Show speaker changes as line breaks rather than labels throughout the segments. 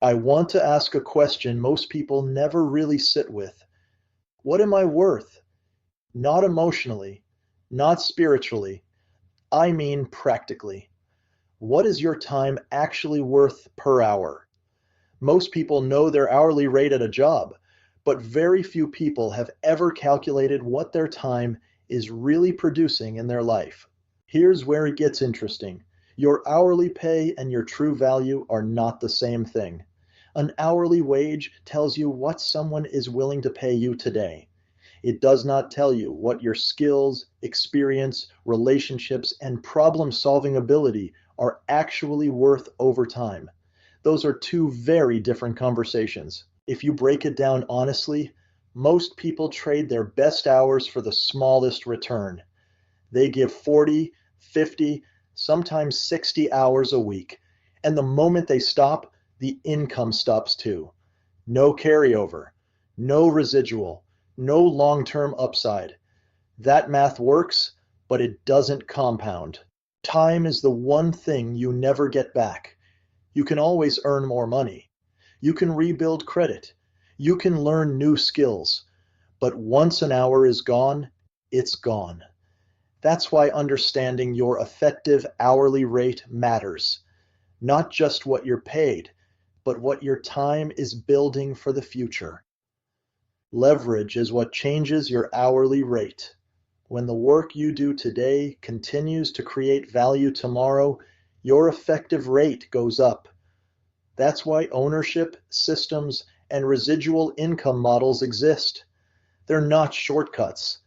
I want to ask a question most people never really sit with. What am I worth? Not emotionally, not spiritually. I mean practically. What is your time actually worth per hour? Most people know their hourly rate at a job, but very few people have ever calculated what their time is really producing in their life. Here's where it gets interesting. Your hourly pay and your true value are not the same thing. An hourly wage tells you what someone is willing to pay you today. It does not tell you what your skills, experience, relationships, and problem-solving ability are actually worth over time. Those are two very different conversations. If you break it down honestly, most people trade their best hours for the smallest return. They give 40, 50, sometimes 60 hours a week. And the moment they stop, the income stops too. No carryover, no residual, no long-term upside. That math works, but it doesn't compound. Time is the one thing you never get back. You can always earn more money. You can rebuild credit. You can learn new skills. But once an hour is gone, it's gone. That's why understanding your effective hourly rate matters. Not just what you're paid, but what your time is building for the future. Leverage is what changes your hourly rate. When the work you do today continues to create value tomorrow, your effective rate goes up. That's why ownership, systems, and residual income models exist. They're not shortcuts.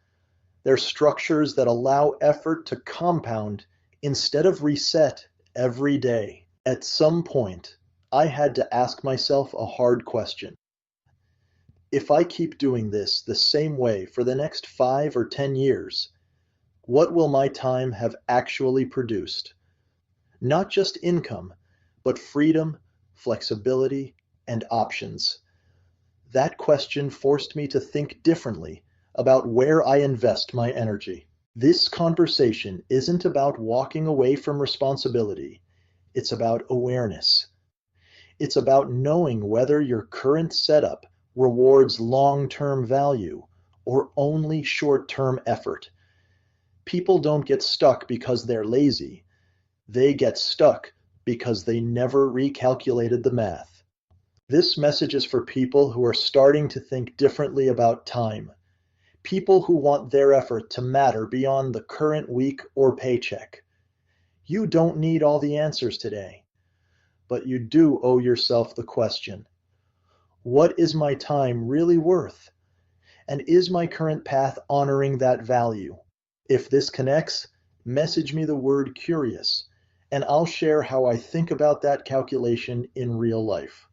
They're structures that allow effort to compound instead of reset every day. At some point, I had to ask myself a hard question. If I keep doing this the same way for the next 5 or 10 years, what will my time have actually produced? Not just income, but freedom, flexibility, and options. That question forced me to think differently about where I invest my energy. This conversation isn't about walking away from responsibility. It's about awareness. It's about knowing whether your current setup rewards long-term value or only short-term effort. People don't get stuck because they're lazy. They get stuck because they never recalculated the math. This message is for people who are starting to think differently about time. People who want their effort to matter beyond the current week or paycheck. You don't need all the answers today, but you do owe yourself the question, what is my time really worth? And is my current path honoring that value? If this connects, message me the word curious, and I'll share how I think about that calculation in real life.